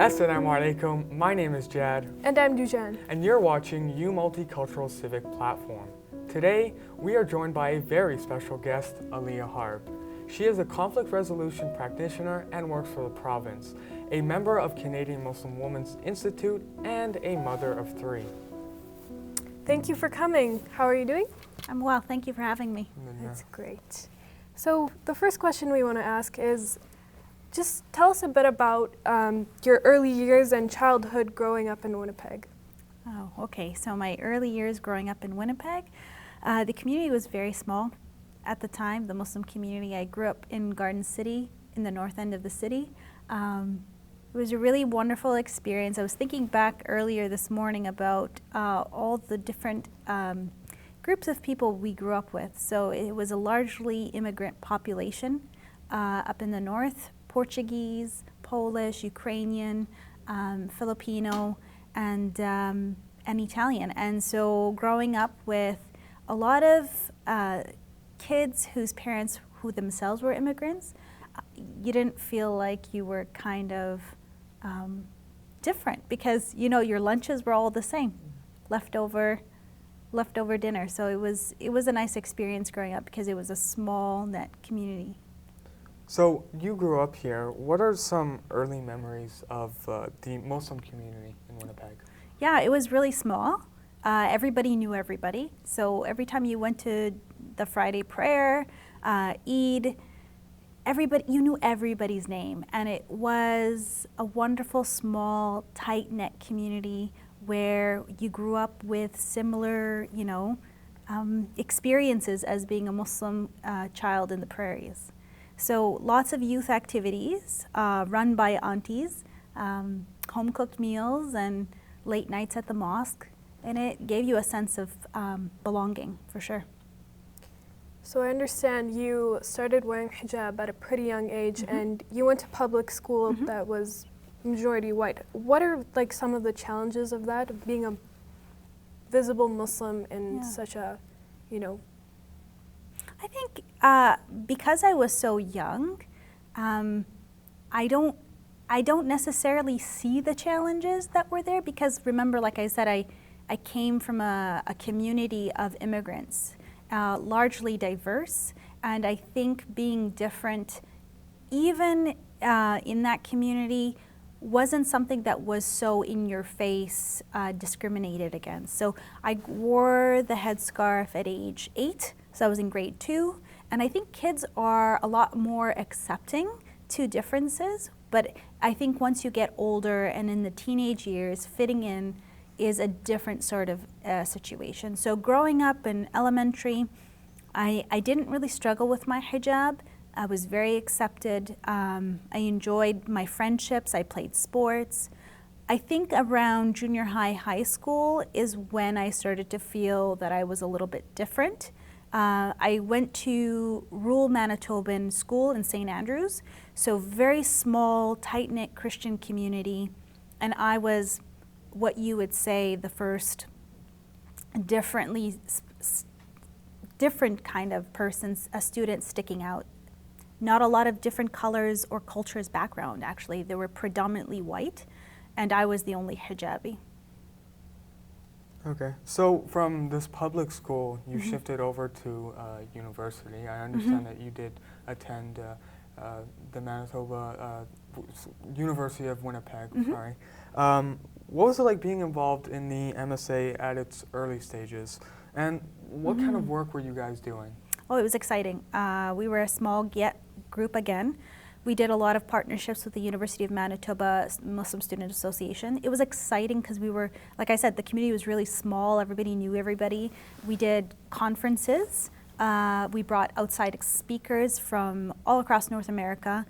Assalamu alaikum, my name is Jad. And I'm Dujan. And you're watching Multicultural Civic Platform. Today, we are joined by a very special guest, Alia Harb. She is a conflict resolution practitioner and works for the province, a member of Canadian Muslim Women's Institute, and a mother of 3. Thank you for coming. How are you doing? I'm well, thank you for having me. That's great. So the first question we want to ask is, just tell us a bit about your early years and childhood growing up in Winnipeg. Oh, okay. So my early years growing up in Winnipeg, the community was very small at the time, the Muslim community. I grew up in Garden City, in the north end of the city. It was a really wonderful experience. I was thinking back earlier this morning about all the different groups of people we grew up with. So it was a largely immigrant population up in the north. Portuguese, Polish, Ukrainian, Filipino, and Italian. And so growing up with a lot of kids whose parents who themselves were immigrants, you didn't feel like you were kind of different because, you know, your lunches were all the same, leftover dinner. So it was a nice experience growing up because it was a small knit community. So you grew up here. What are some early memories of the Muslim community in Winnipeg? Yeah, it was really small. Everybody knew everybody. So every time you went to the Friday prayer, Eid, you knew everybody's name. And it was a wonderful, small, tight-knit community where you grew up with similar, experiences as being a Muslim child in the prairies. So lots of youth activities run by aunties, home-cooked meals and late nights at the mosque, and it gave you a sense of belonging, for sure. So I understand you started wearing hijab at a pretty young age, and you went to public school that was majority white. What are like some of the challenges of that, of being a visible Muslim in such a, I think because I was so young, I don't necessarily see the challenges that were there because remember, like I said, I came from a community of immigrants, largely diverse, and I think being different, even in that community, wasn't something that was so in your face, discriminated against. So I wore the headscarf at age 8. So I was in grade 2, and I think kids are a lot more accepting to differences, but I think once you get older and in the teenage years, fitting in is a different sort of situation. So growing up in elementary, I didn't really struggle with my hijab. I was very accepted. I enjoyed my friendships. I played sports. I think around junior high, high school is when I started to feel that I was a little bit different. I went to rural Manitoban school in St. Andrews, so very small, tight-knit Christian community, and I was what you would say the first different kind of person, a student sticking out. Not a lot of different colors or cultures background, actually. They were predominantly white, and I was the only hijabi. Okay, so from this public school, you shifted over to university. I understand that you did attend the Manitoba University of Winnipeg. Sorry. What was it like being involved in the MSA at its early stages, and what kind of work were you guys doing? Oh, it was exciting. We were a small group again. We did a lot of partnerships with the University of Manitoba Muslim Student Association. It was exciting because we were, like I said, the community was really small. Everybody knew everybody. We did conferences. We brought outside speakers from all across North America,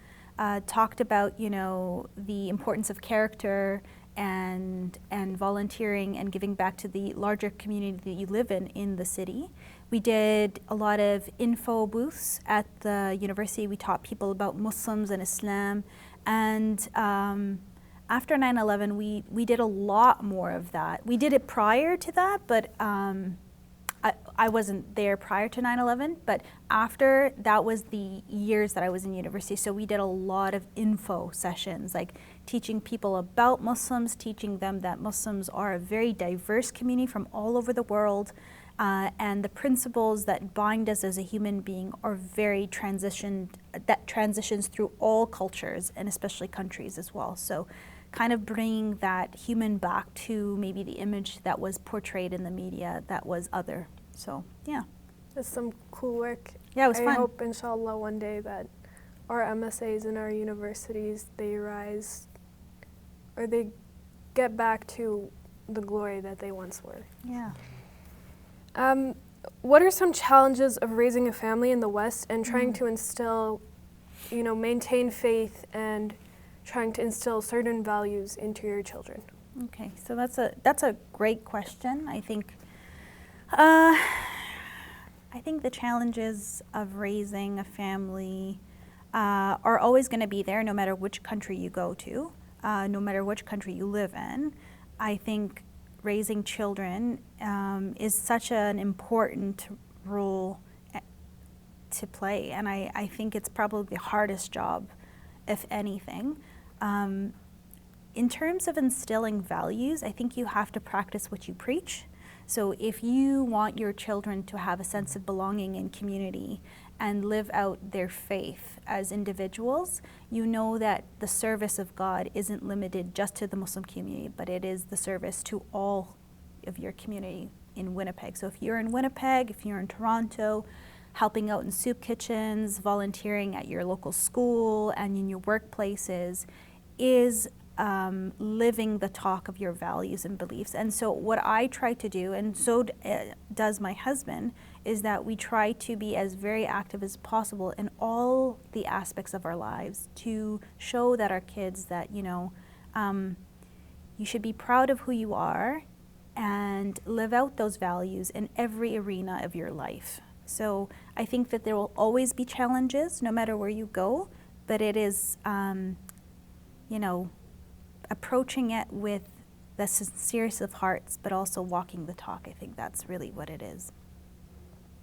talked about, the importance of character and volunteering and giving back to the larger community that you live in the city. We did a lot of info booths at the university. We taught people about Muslims and Islam. And after 9/11, we did a lot more of that. We did it prior to that, but I wasn't there prior to 9/11, but after, that was the years that I was in university. So we did a lot of info sessions, like teaching people about Muslims, teaching them that Muslims are a very diverse community from all over the world, and the principles that bind us as a human being are very transitions through all cultures and especially countries as well. So kind of bringing that human back to maybe the image that was portrayed in the media that was other. So, yeah. That's some cool work. Yeah, it was I fun. hope, inshallah, one day that our MSAs in our universities, they rise, or they get back to the glory that they once were. Yeah. What are some challenges of raising a family in the West and trying to instill, maintain faith and trying to instill certain values into your children? Okay, so that's a great question. I think the challenges of raising a family are always going to be there, no matter which country you go to, no matter which country you live in. I think raising children is such an important role to play, and I think it's probably the hardest job, if anything. In terms of instilling values, I think you have to practice what you preach. So if you want your children to have a sense of belonging in community and live out their faith as individuals, you know that the service of God isn't limited just to the Muslim community, but it is the service to all of your community in Winnipeg. So if you're in Winnipeg, if you're in Toronto, helping out in soup kitchens, volunteering at your local school and in your workplaces is living the talk of your values and beliefs. And so what I try to do, and so does my husband, is that we try to be as very active as possible in all the aspects of our lives to show that our kids that, you should be proud of who you are and live out those values in every arena of your life. So I think that there will always be challenges no matter where you go, but it is, approaching it with the sincerest of hearts, but also walking the talk. I think that's really what it is.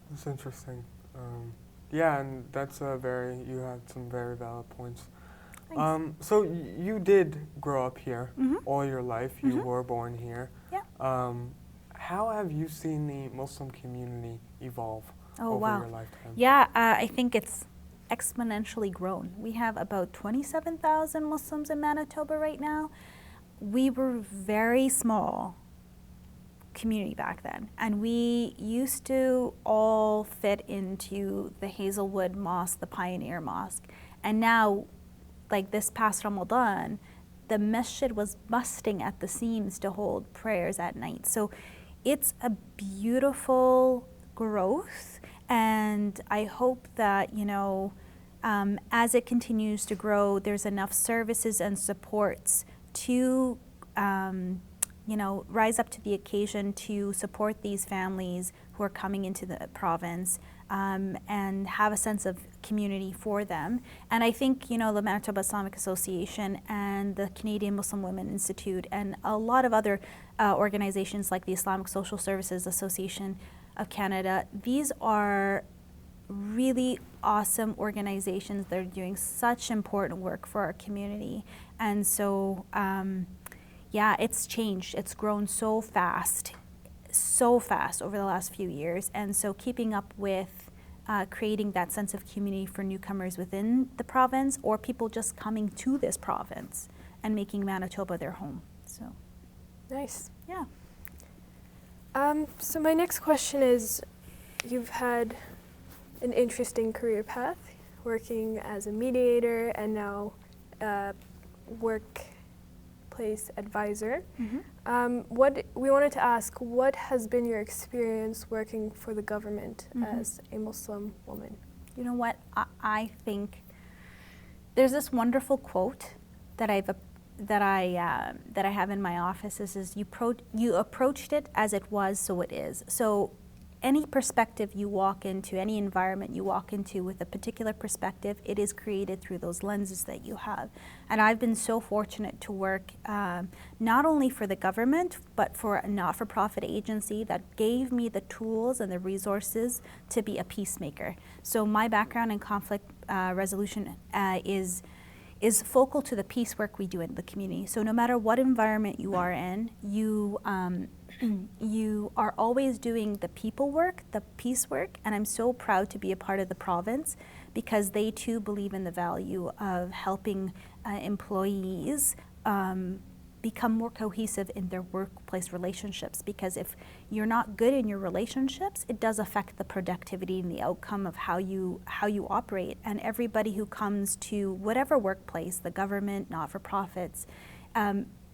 That's interesting. Yeah, and you had some very valid points. Thanks. So you did grow up here all your life. You were born here. Yeah. How have you seen the Muslim community evolve over your lifetime? Yeah, I think it's exponentially grown. We have about 27,000 Muslims in Manitoba right now. We were very small community back then, and we used to all fit into the Hazelwood Mosque, the Pioneer Mosque, and now, like this past Ramadan, the masjid was busting at the seams to hold prayers at night. So it's a beautiful growth, and I hope that, as it continues to grow, there's enough services and supports to, rise up to the occasion to support these families who are coming into the province, and have a sense of community for them. And I think, the Manitoba Islamic Association and the Canadian Muslim Women Institute and a lot of other organizations like the Islamic Social Services Association of Canada, these are really awesome organizations that are doing such important work for our community. And so, it's changed. It's grown so fast over the last few years. And so keeping up with creating that sense of community for newcomers within the province or people just coming to this province and making Manitoba their home. So, nice. Yeah. So my next question is, you've had an interesting career path, working as a mediator and now workplace advisor. What we wanted to ask, what has been your experience working for the government as a Muslim woman? You know what? I think there's this wonderful quote that I have in my office. This is you approached it as it was, so it is. So any perspective you walk into, any environment you walk into with a particular perspective, it is created through those lenses that you have. And I've been so fortunate to work not only for the government, but for a not-for-profit agency that gave me the tools and the resources to be a peacemaker. So my background in conflict resolution is focal to the peace work we do in the community. So no matter what environment you are in, you are always doing the people work, the peace work, and I'm so proud to be a part of the province because they too believe in the value of helping employees become more cohesive in their workplace relationships, because if you're not good in your relationships, it does affect the productivity and the outcome of how you operate. And everybody who comes to whatever workplace, the government, not-for-profits,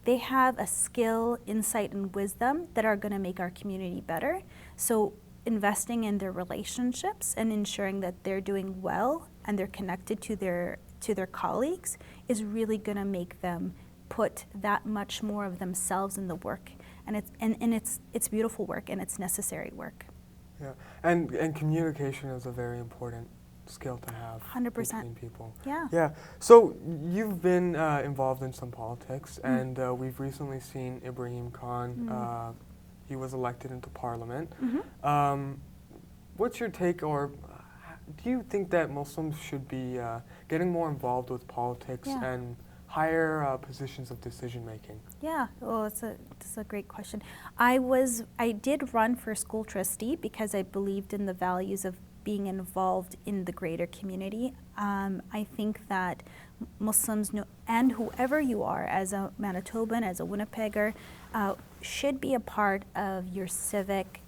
they have a skill, insight, and wisdom that are going to make our community better. So investing in their relationships and ensuring that they're doing well and they're connected to their colleagues is really going to make them put that much more of themselves in the work. And it's beautiful work and it's necessary work. Yeah, and communication is a very important skill to have 100%. between people. Yeah. Yeah. So you've been involved in some politics, and we've recently seen Ibrahim Khan. He was elected into Parliament. What's your take, or do you think that Muslims should be getting more involved with politics and higher positions of decision making? Yeah, well, it's a great question. I did run for school trustee because I believed in the values of being involved in the greater community. I think that Muslims and whoever you are, as a Manitoban, as a Winnipegger, should be a part of your civic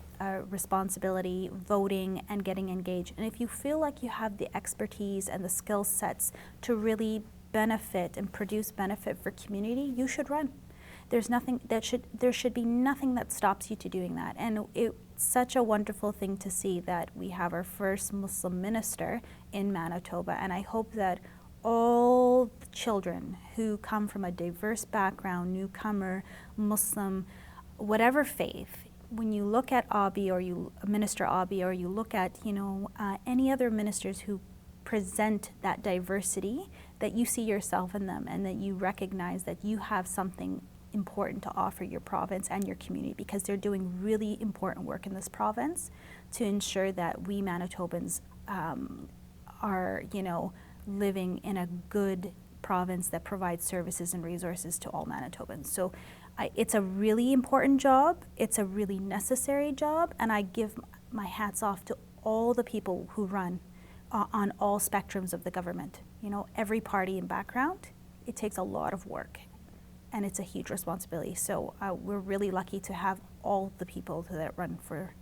responsibility, voting, and getting engaged. And if you feel like you have the expertise and the skill sets to really benefit and produce benefit for community, you should run. There should be nothing that stops you to doing that. And it's such a wonderful thing to see that we have our first Muslim minister in Manitoba, and I hope that all the children who come from a diverse background, newcomer, Muslim, whatever faith, when you look at Abi or Minister Abi, or you look at any other ministers who present that diversity, that you see yourself in them and that you recognize that you have something important to offer your province and your community, because they're doing really important work in this province to ensure that we Manitobans are living in a good province that provides services and resources to all Manitobans. So it's a really important job, it's a really necessary job, and I give my hats off to all the people who run on all spectrums of the government. Every party and background, it takes a lot of work and it's a huge responsibility. So we're really lucky to have all the people that run for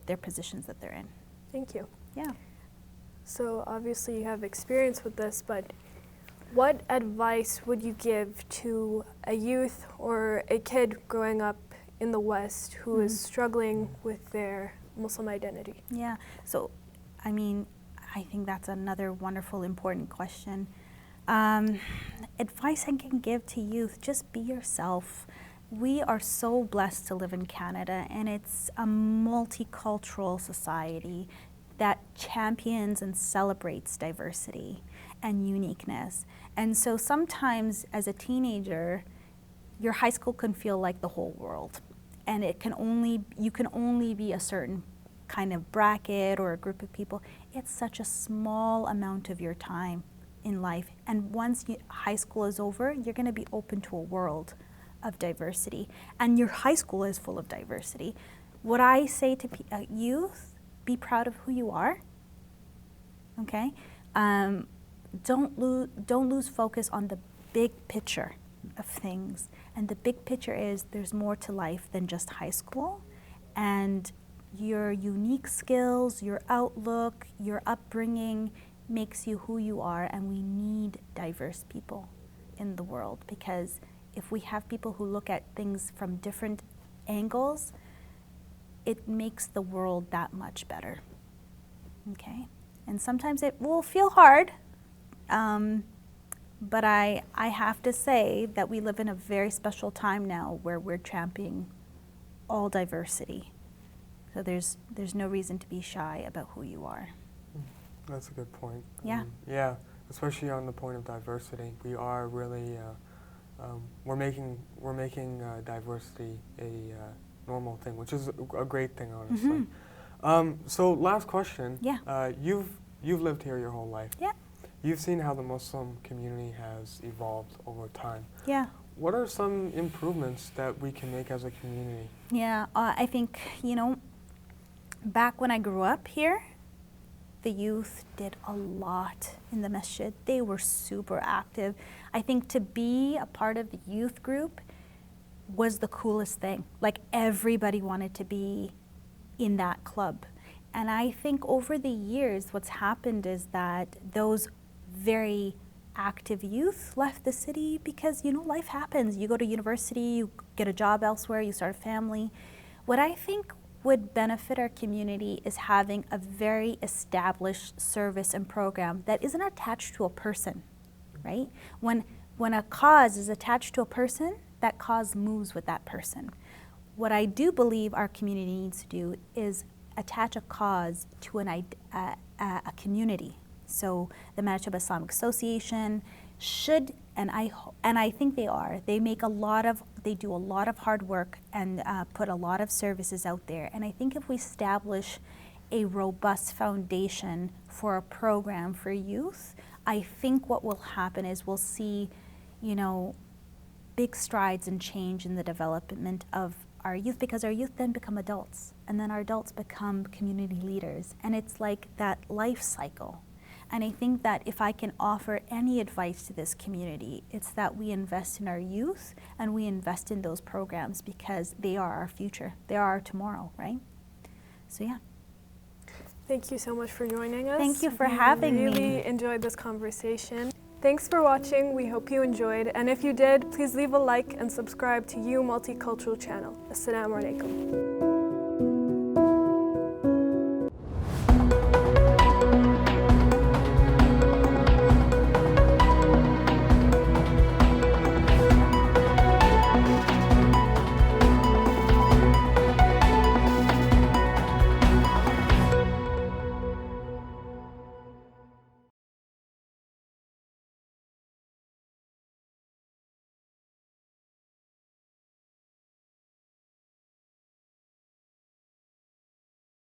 their positions that they're in. Thank you. Yeah. So obviously you have experience with this, but what advice would you give to a youth or a kid growing up in the West who is struggling with their Muslim identity? Yeah. So, I think that's another wonderful, important question. Advice I can give to youth, just be yourself. We are so blessed to live in Canada, and it's a multicultural society that champions and celebrates diversity and uniqueness. And so sometimes as a teenager, your high school can feel like the whole world, and you can only be a certain kind of bracket or a group of people. It's such a small amount of your time in life, and once high school is over, you're going to be open to a world of diversity, and your high school is full of diversity. What I say to youth, be proud of who you are, okay? Don't lose focus on the big picture of things, and the big picture is there's more to life than just high school, and your unique skills, your outlook, your upbringing makes you who you are, and we need diverse people in the world, because if we have people who look at things from different angles, it makes the world that much better, okay? And sometimes it will feel hard, but I have to say that we live in a very special time now where we're championing all diversity. So there's no reason to be shy about who you are. That's a good point. Yeah. Yeah, especially on the point of diversity, we are really we're making diversity a normal thing, which is a great thing, honestly. So last question. Yeah. You've lived here your whole life. Yeah. You've seen how the Muslim community has evolved over time. Yeah. What are some improvements that we can make as a community? Yeah, I think, back when I grew up here, the youth did a lot in the masjid. They were super active. I think to be a part of the youth group was the coolest thing. Like, everybody wanted to be in that club. And I think over the years, what's happened is that those very active youth left the city because, life happens. You go to university, you get a job elsewhere, you start a family. What I think would benefit our community is having a very established service and program that isn't attached to a person, right? When a cause is attached to a person, that cause moves with that person. What I do believe our community needs to do is attach a cause to a community. So the Manitoba Islamic Association should, and I think they are. They do a lot of hard work and put a lot of services out there. And I think if we establish a robust foundation for a program for youth, I think what will happen is we'll see, big strides and change in the development of our youth, because our youth then become adults, and then our adults become community leaders, and it's like that life cycle. And I think that if I can offer any advice to this community, it's that we invest in our youth and we invest in those programs, because they are our future. They are our tomorrow, right? So yeah. Thank you so much for joining us. Thank you for having me. I really enjoyed this conversation. Thanks for watching. We hope you enjoyed. And if you did, please leave a like and subscribe to You Multicultural channel. Assalamu alaikum.